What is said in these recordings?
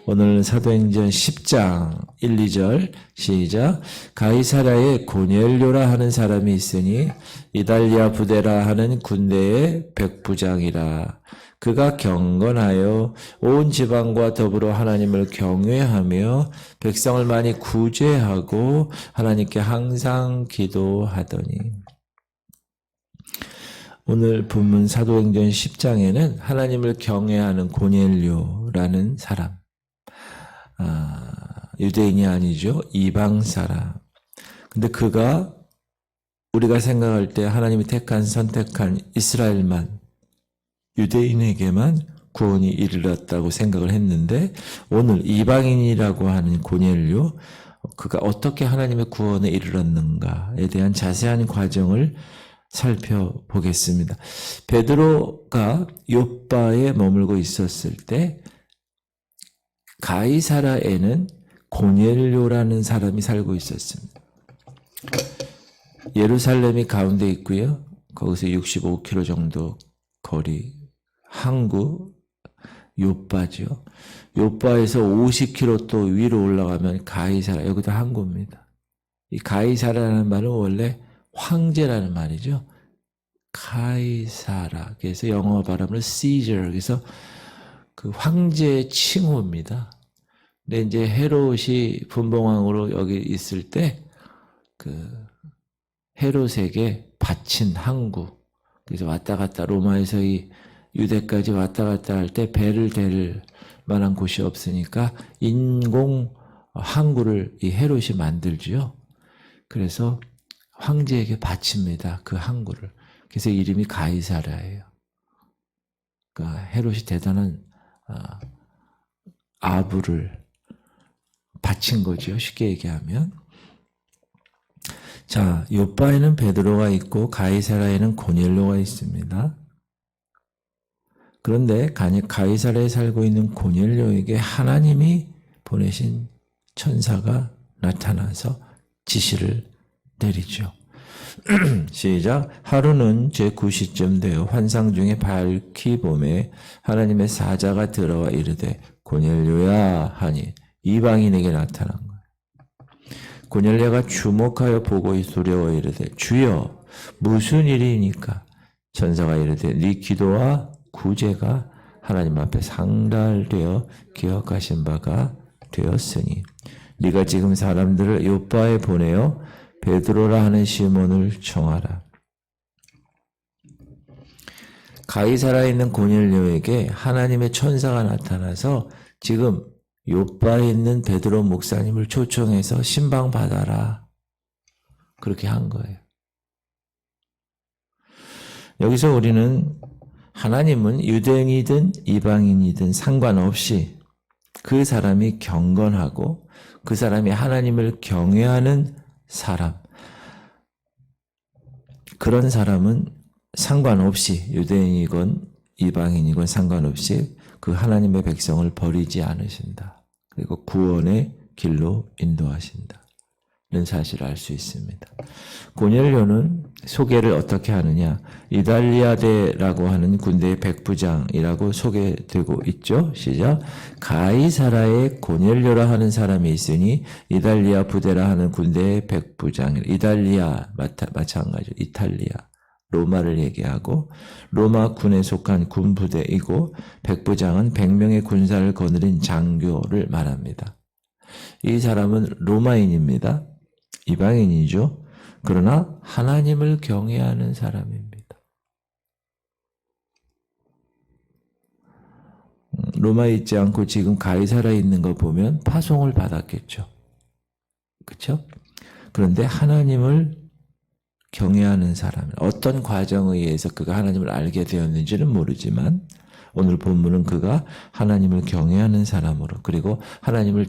오늘 사도행전 10장 1, 2절 시작. 가이사랴에 고넬료라 하는 사람이 있으니 이달리아 부대라 하는 군대의 백부장이라. 그가 경건하여 온 지방과 더불어 하나님을 경외하며 백성을 많이 구제하고 하나님께 항상 기도하더니. 오늘 본문 사도행전 10장에는 하나님을 경외하는 고넬료라는 사람, 유대인이 아니죠. 이방 사람. 근데 그가 우리가 생각할 때 하나님이 선택한 이스라엘만, 유대인에게만 구원이 이르렀다고 생각을 했는데, 오늘 이방인이라고 하는 고넬료, 그가 어떻게 하나님의 구원에 이르렀는가에 대한 자세한 과정을 살펴보겠습니다. 베드로가 욥바에 머물고 있었을 때 가이사랴에는 고넬료라는 사람이 살고 있었습니다. 예루살렘이 가운데 있고요. 거기서 65km 정도 거리, 항구 욥바죠. 욥바에서 50km 또 위로 올라가면 가이사랴, 여기도 항구입니다. 이 가이사랴라는 말은 원래 황제라는 말이죠. 가이사라. 그래서 영어 발음으로 Caesar. 그래서 그 황제의 칭호입니다. 근데 이제 헤롯이 분봉왕으로 여기 있을 때 그 헤롯에게 바친 항구. 그래서 왔다 갔다 로마에서 이 유대까지 왔다 갔다 할 때 배를 댈 만한 곳이 없으니까 인공 항구를 이 헤롯이 만들지요. 그래서 황제에게 바칩니다. 그 항구를. 그래서 이름이 가이사랴예요. 그러니까 헤롯이 대단한 아부를 바친 거죠. 쉽게 얘기하면. 자, 욥바에는 베드로가 있고 가이사랴에는 고넬료가 있습니다. 그런데 가이사랴에 살고 있는 고넬료에게 하나님이 보내신 천사가 나타나서 지시를 내리죠. 시작. 하루는 제9시쯤 되어 환상 중에 밝히 봄에 하나님의 사자가 들어와 이르되 고넬료야 하니 이방인에게 나타난 거예요. 고넬료가 주목하여 보고 두려워 이르되 주여 무슨 일이니까? 천사가 이르되 네 기도와 구제가 하나님 앞에 상달되어 기억하신 바가 되었으니 네가 지금 사람들을 욥바에 보내어 베드로라 하는 시몬을 청하라. 가이사랴에 있는 고넬료에게 하나님의 천사가 나타나서 지금 욥바에 있는 베드로 목사님을 초청해서 신방받아라. 그렇게 한 거예요. 여기서 우리는 하나님은 유대인이든 이방인이든 상관없이 그 사람이 경건하고 그 사람이 하나님을 경외하는 사람, 그런 사람은 상관없이 유대인이건 이방인이건 상관없이 그 하나님의 백성을 버리지 않으신다. 그리고 구원의 길로 인도하신다. 이런 사실을 알 수 있습니다. 고넬료는 소개를 어떻게 하느냐. 이달리아대라고 하는 군대의 백부장이라고 소개되고 있죠. 시작. 가이사랴에 고넬료라 하는 사람이 있으니 이달리아 부대라 하는 군대의 백부장. 이달리아 마찬가지죠. 이탈리아. 로마를 얘기하고 로마 군에 속한 군부대이고 백부장은 100명의 군사를 거느린 장교를 말합니다. 이 사람은 로마인입니다. 이방인이죠. 그러나 하나님을 경외하는 사람입니다. 로마에 있지 않고 지금 가이사랴에 있는 거 보면 파송을 받았겠죠. 그렇죠? 그런데 하나님을 경외하는 사람, 어떤 과정에 의해서 그가 하나님을 알게 되었는지는 모르지만 오늘 본문은 그가 하나님을 경외하는 사람으로, 그리고 하나님을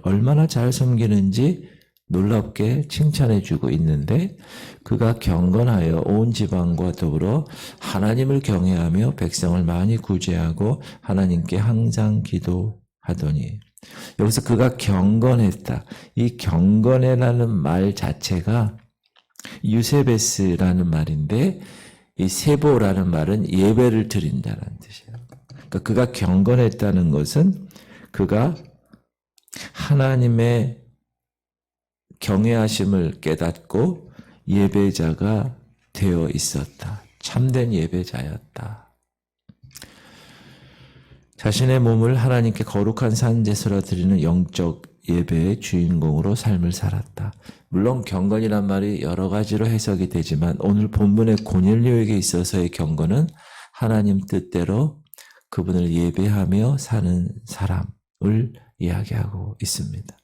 얼마나 잘 섬기는지 놀랍게 칭찬해주고 있는데, 그가 경건하여 온 지방과 더불어 하나님을 경외하며 백성을 많이 구제하고 하나님께 항상 기도하더니, 여기서 그가 경건했다. 이 경건해라는 말 자체가 유세베스라는 말인데, 이 세보라는 말은 예배를 드린다는 뜻이에요. 그러니까 그가 경건했다는 것은 그가 하나님의 경외하심을 깨닫고 예배자가 되어 있었다. 참된 예배자였다. 자신의 몸을 하나님께 거룩한 산제사로 드리는 영적 예배의 주인공으로 삶을 살았다. 물론 경건이란 말이 여러 가지로 해석이 되지만 오늘 본문의 고넬료에게 있어서의 경건은 하나님 뜻대로 그분을 예배하며 사는 사람을 이야기하고 있습니다.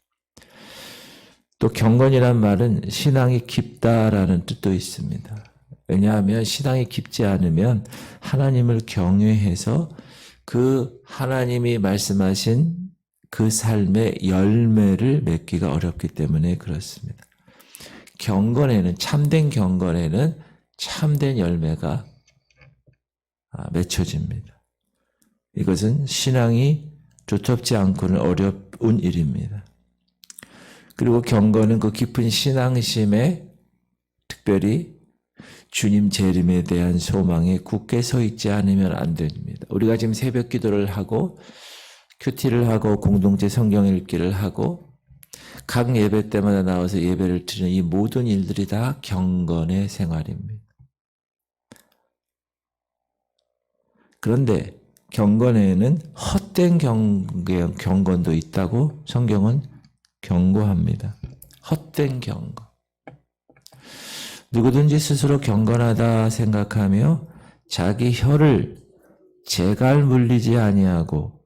또 경건이란 말은 신앙이 깊다라는 뜻도 있습니다. 왜냐하면 신앙이 깊지 않으면 하나님을 경외해서 그 하나님이 말씀하신 그 삶의 열매를 맺기가 어렵기 때문에 그렇습니다. 경건에는, 참된 경건에는 참된 열매가 맺혀집니다. 이것은 신앙이 두텁지 않고는 어려운 일입니다. 그리고 경건은 그 깊은 신앙심에 특별히 주님 재림에 대한 소망에 굳게 서 있지 않으면 안 됩니다. 우리가 지금 새벽 기도를 하고 큐티를 하고 공동체 성경 읽기를 하고 각 예배 때마다 나와서 예배를 드리는 이 모든 일들이 다 경건의 생활입니다. 그런데 경건에는 헛된 경건도 있다고 성경은 경고합니다. 헛된 경건. 누구든지 스스로 경건하다 생각하며 자기 혀를 재갈 물리지 아니하고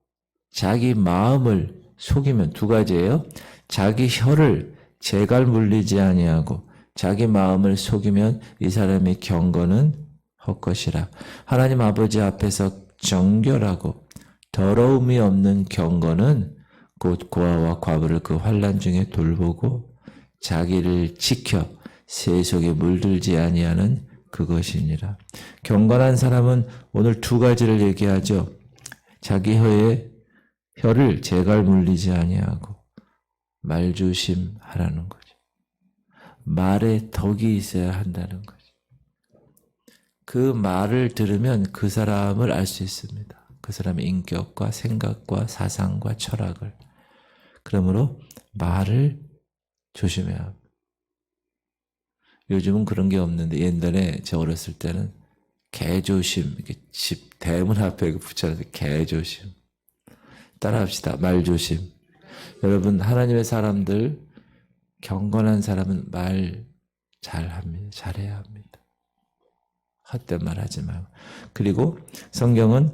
자기 마음을 속이면 두 가지예요. 자기 혀를 재갈 물리지 아니하고 자기 마음을 속이면 이 사람의 경건은 헛것이라. 하나님 아버지 앞에서 정결하고 더러움이 없는 경건은 곧 고아와 과부를 그 환난 중에 돌보고 자기를 지켜 세속에 물들지 아니하는 그것이니라. 경건한 사람은 오늘 두 가지를 얘기하죠. 자기 혀를 재갈 물리지 아니하고 말조심하라는 거죠. 말에 덕이 있어야 한다는 거죠. 그 말을 들으면 그 사람을 알 수 있습니다. 그 사람의 인격과 생각과 사상과 철학을. 그러므로 말을 조심해야 합니다. 요즘은 그런 게 없는데 옛날에 저 어렸을 때는 개조심, 이렇게 집 대문 앞에 붙여서 개조심. 따라합시다. 말조심. 여러분, 하나님의 사람들, 경건한 사람은 말 잘합니다. 잘해야 합니다. 헛된 말 하지 말고. 그리고 성경은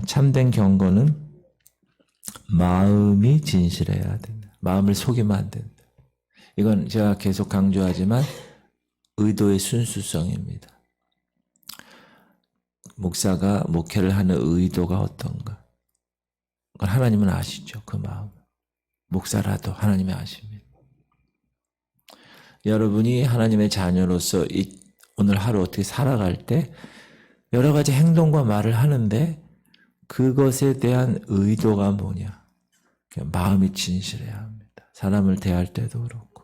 참된 경건은 마음이 진실해야 된다. 마음을 속이면 안 된다. 이건 제가 계속 강조하지만 의도의 순수성입니다. 목사가 목회를 하는 의도가 어떤가? 그건 하나님은 아시죠. 그 마음. 목사라도 하나님이 아십니다. 여러분이 하나님의 자녀로서 오늘 하루 어떻게 살아갈 때 여러 가지 행동과 말을 하는데 그것에 대한 의도가 뭐냐? 마음이 진실해야 합니다. 사람을 대할 때도 그렇고.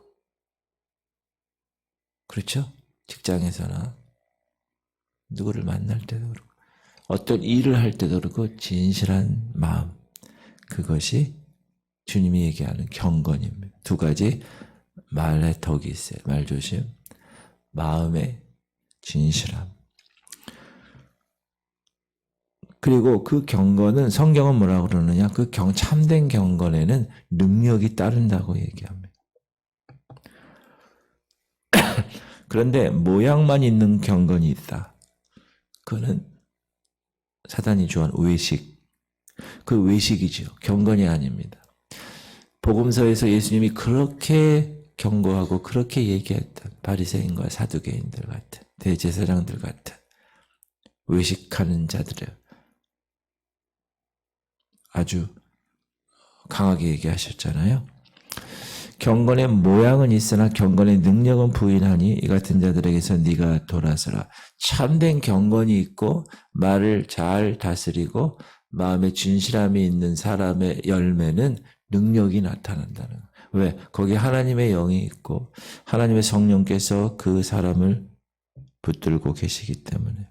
그렇죠? 직장에서나 누구를 만날 때도 그렇고 어떤 일을 할 때도 그렇고 진실한 마음. 그것이 주님이 얘기하는 경건입니다. 두 가지 말에 덕이 있어요. 말조심, 마음의 진실함. 그리고 그 경건은 성경은 뭐라고 그러느냐? 그 참된 경건에는 능력이 따른다고 얘기합니다. 그런데 모양만 있는 경건이 있다. 그거는 사단이 좋아하는 외식. 그 외식이죠. 경건이 아닙니다. 복음서에서 예수님이 그렇게 경고하고 그렇게 얘기했던 바리새인과 사두개인들 같은 대제사장들 같은 외식하는 자들을 아주 강하게 얘기하셨잖아요. 경건의 모양은 있으나 경건의 능력은 부인하니 이 같은 자들에게서 네가 돌아서라. 참된 경건이 있고 말을 잘 다스리고 마음에 진실함이 있는 사람의 열매는 능력이 나타난다는 거예요. 왜? 거기에 하나님의 영이 있고 하나님의 성령께서 그 사람을 붙들고 계시기 때문에.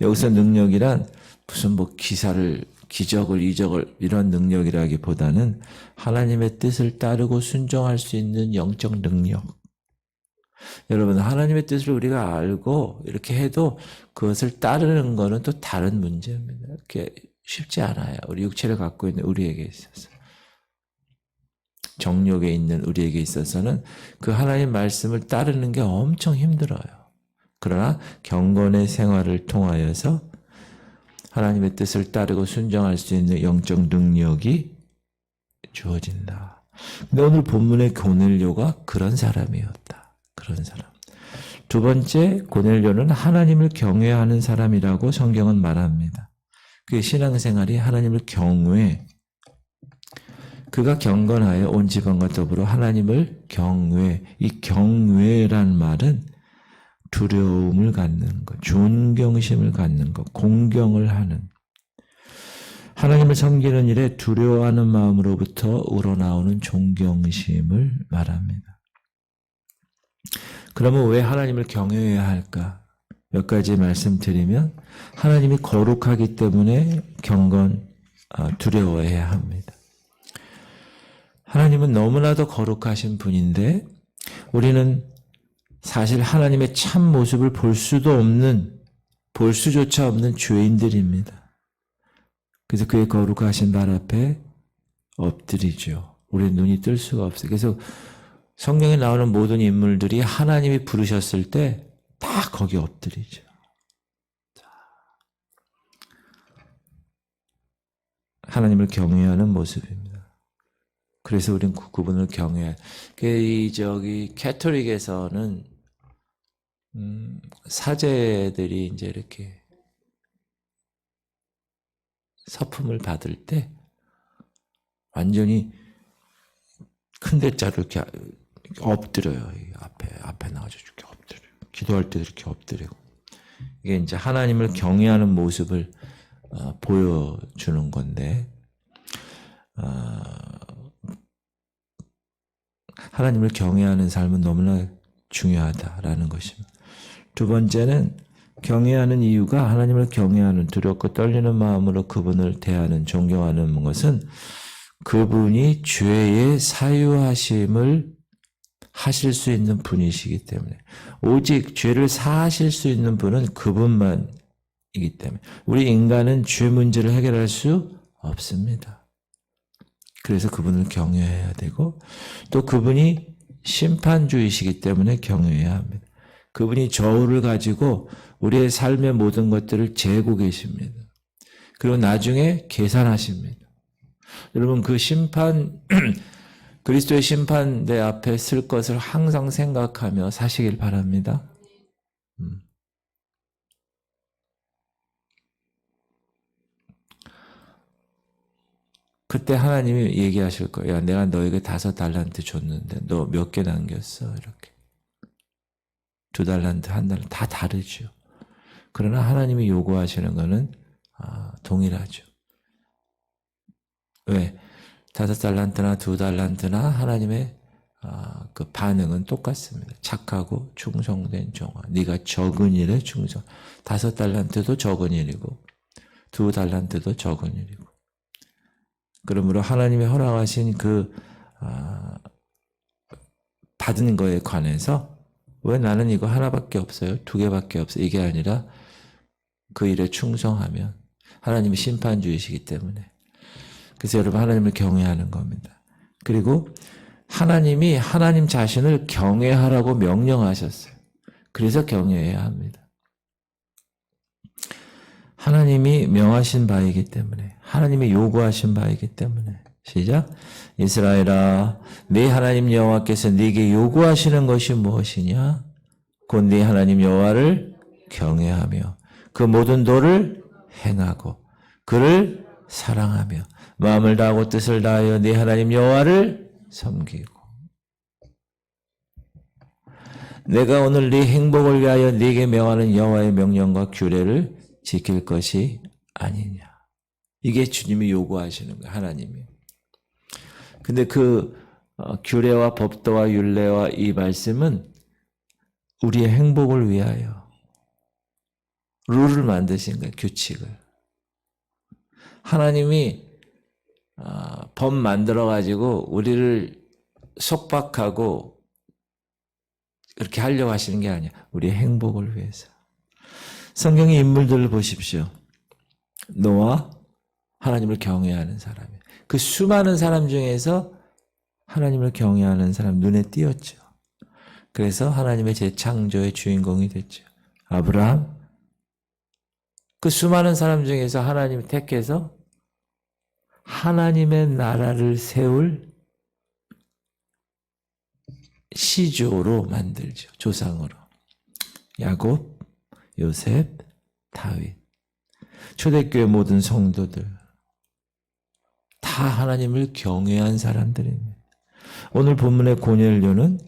여기서 능력이란 무슨 기사를 기적을, 이적을 이런 능력이라기보다는 하나님의 뜻을 따르고 순종할 수 있는 영적 능력. 여러분, 하나님의 뜻을 우리가 알고 이렇게 해도 그것을 따르는 것은 또 다른 문제입니다. 이렇게 쉽지 않아요. 우리 육체를 갖고 있는 우리에게 있어서. 정욕에 있는 우리에게 있어서는 그 하나님 말씀을 따르는 게 엄청 힘들어요. 그러나 경건의 생활을 통하여서 하나님의 뜻을 따르고 순종할 수 있는 영적 능력이 주어진다. 근데 오늘 본문의 고넬료가 그런 사람이었다. 그런 사람. 두 번째, 고넬료는 하나님을 경외하는 사람이라고 성경은 말합니다. 그의 신앙생활이 하나님을 경외, 그가 경건하여 온 지방과 더불어 하나님을 경외, 이 경외란 말은 두려움을 갖는 것, 존경심을 갖는 것, 공경을 하는, 하나님을 섬기는 일에 두려워하는 마음으로부터 우러나오는 존경심을 말합니다. 그러면 왜 하나님을 경외해야 할까? 몇 가지 말씀드리면 하나님이 거룩하기 때문에 두려워해야 합니다. 하나님은 너무나도 거룩하신 분인데 우리는 사실 하나님의 참 모습을 볼 수조차 없는 죄인들입니다. 그래서 그의 거룩하신 발 앞에 엎드리죠. 우리의 눈이 뜰 수가 없어요. 그래서 성경에 나오는 모든 인물들이 하나님이 부르셨을 때 다 거기 엎드리죠. 하나님을 경외하는 모습입니다. 그래서 우리는 그분을 경외해요. 캐톨릭에서는 사제들이 이제 이렇게 서품을 받을 때 완전히 큰 대자로 이렇게 엎드려요. 앞에 나가서 이렇게 엎드려요. 기도할 때도 이렇게 엎드리고. 이게 이제 하나님을 경외하는 모습을 보여주는 건데, 하나님을 경외하는 삶은 너무나 중요하다라는 것입니다. 두 번째는 경외하는 이유가 하나님을 경외하는 두렵고 떨리는 마음으로 그분을 대하는 존경하는 것은 그분이 죄의 사유하심을 하실 수 있는 분이시기 때문에 오직 죄를 사하실 수 있는 분은 그분만이기 때문에 우리 인간은 죄 문제를 해결할 수 없습니다. 그래서 그분을 경외해야 되고 또 그분이 심판주이시기 때문에 경외해야 합니다. 그분이 저울을 가지고 우리의 삶의 모든 것들을 재고 계십니다. 그리고 나중에 계산하십니다. 여러분 그 그리스도의 심판대 앞에 쓸 것을 항상 생각하며 사시길 바랍니다. 그때 하나님이 얘기하실 거예요. 야, 내가 너에게 5달란트 줬는데 너 몇 개 남겼어? 이렇게. 2달란트, 1달란트 다 다르죠. 그러나 하나님이 요구하시는 것은 동일하죠. 왜? 5달란트나 2달란트나 하나님의 그 반응은 똑같습니다. 착하고 충성된 종아. 네가 적은 일에 충성. 5달란트도 적은 일이고 2달란트도 적은 일이고. 그러므로 하나님이 허락하신 그 받은 거에 관해서 왜 나는 이거 하나밖에 없어요? 2개밖에 없어요? 이게 아니라 그 일에 충성하면 하나님이 심판주이시기 때문에. 그래서 여러분 하나님을 경외하는 겁니다. 그리고 하나님이 하나님 자신을 경외하라고 명령하셨어요. 그래서 경외해야 합니다. 하나님이 명하신 바이기 때문에 하나님이 요구하신 바이기 때문에 시작. 이스라엘아 네 하나님 여호와께서 네게 요구하시는 것이 무엇이냐? 곧 네 하나님 여호와를 경외하며 그 모든 도를 행하고 그를 사랑하며 마음을 다하고 뜻을 다하여 네 하나님 여호와를 섬기고 내가 오늘 네 행복을 위하여 네게 명하는 여호와의 명령과 규례를 지킬 것이 아니냐. 이게 주님이 요구하시는 거예요. 하나님이. 근데 그 규례와 법도와 율례와 이 말씀은 우리의 행복을 위하여 룰을 만드신 거예요. 규칙을. 하나님이 법 만들어가지고 우리를 속박하고 그렇게 하려고 하시는 게 아니야. 우리의 행복을 위해서. 성경의 인물들을 보십시오. 노아, 하나님을 경외하는 사람이에요. 그 수많은 사람 중에서 하나님을 경외하는 사람 눈에 띄었죠. 그래서 하나님의 재창조의 주인공이 됐죠. 아브라함, 그 수많은 사람 중에서 하나님이 택해서 하나님의 나라를 세울 시조로 만들죠. 조상으로. 야곱, 요셉, 다윗. 초대교회 모든 성도들. 다 하나님을 경외한 사람들입니다. 오늘 본문의 고넬료는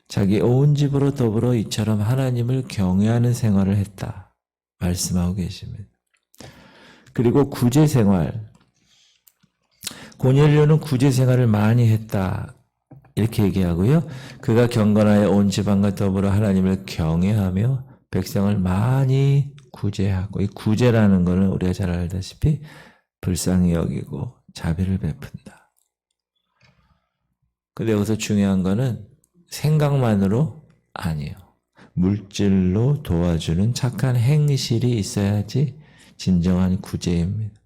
자기 온 집으로 더불어 이처럼 하나님을 경외하는 생활을 했다. 말씀하고 계십니다. 그리고 구제 생활. 고넬료는 구제 생활을 많이 했다. 이렇게 얘기하고요. 그가 경건하여 온 집안과 더불어 하나님을 경외하며 백성을 많이 구제하고, 이 구제라는 것은 우리가 잘 알다시피 불쌍히 여기고 자비를 베푼다. 근데 여기서 중요한 거는 생각만으로 아니에요. 물질로 도와주는 착한 행실이 있어야지 진정한 구제입니다.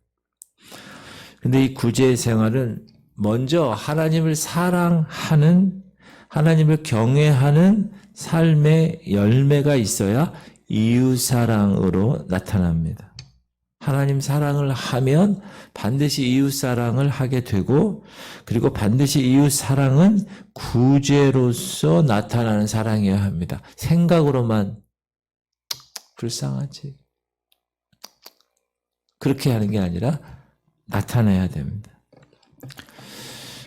근데 이 구제 생활은 먼저 하나님을 사랑하는, 하나님을 경외하는 삶의 열매가 있어야 이웃사랑으로 나타납니다. 하나님 사랑을 하면 반드시 이웃사랑을 하게 되고, 그리고 반드시 이웃사랑은 구제로서 나타나는 사랑이어야 합니다. 생각으로만 불쌍하지, 그렇게 하는 게 아니라 나타내야 됩니다.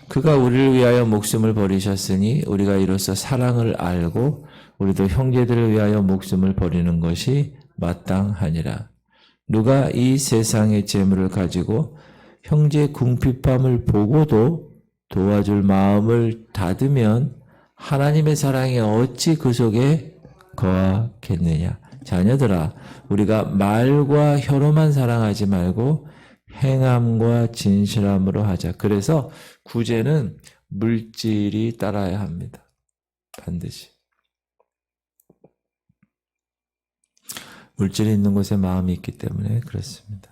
그가 우리를 위하여 목숨을 버리셨으니 우리가 이로써 사랑을 알고 우리도 형제들을 위하여 목숨을 버리는 것이 마땅하니라. 누가 이 세상의 재물을 가지고 형제의 궁핍함을 보고도 도와줄 마음을 닫으면 하나님의 사랑이 어찌 그 속에 거하겠느냐. 자녀들아, 우리가 말과 혀로만 사랑하지 말고 행함과 진실함으로 하자. 그래서 구제는 물질이 따라야 합니다. 반드시. 물질이 있는 곳에 마음이 있기 때문에 그렇습니다.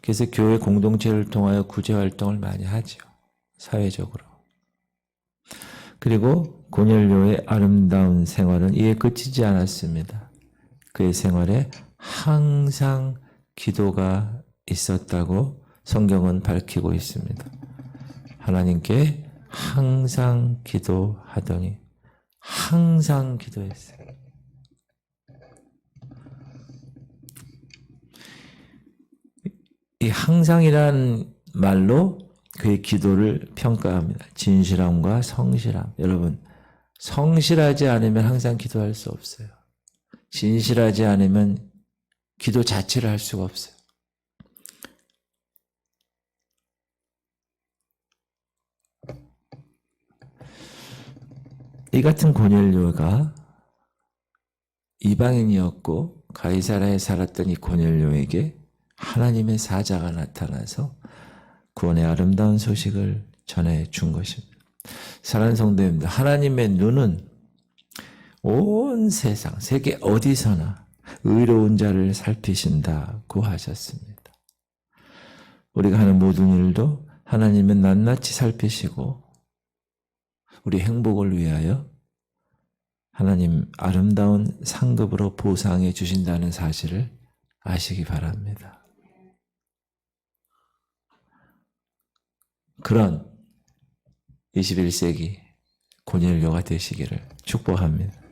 그래서 교회 공동체를 통하여 구제 활동을 많이 하죠. 사회적으로. 그리고 고넬료의 아름다운 생활은 이에 그치지 않았습니다. 그의 생활에 항상 기도가 있었다고 성경은 밝히고 있습니다. 하나님께 항상 기도하더니 항상 기도했어요. 이 항상이란 말로 그의 기도를 평가합니다. 진실함과 성실함. 여러분, 성실하지 않으면 항상 기도할 수 없어요. 진실하지 않으면 기도 자체를 할 수가 없어요. 이 같은 고넬료가 이방인이었고 가이사라에 살았던 이 고넬료에게 하나님의 사자가 나타나서 구원의 아름다운 소식을 전해준 것입니다. 사랑하는 성도님들, 하나님의 눈은 온 세상, 세계 어디서나 의로운 자를 살피신다고 하셨습니다. 우리가 하는 모든 일도 하나님은 낱낱이 살피시고 우리 행복을 위하여 하나님 아름다운 상급으로 보상해 주신다는 사실을 아시기 바랍니다. 그런 21세기 고넬료가 되시기를 축복합니다.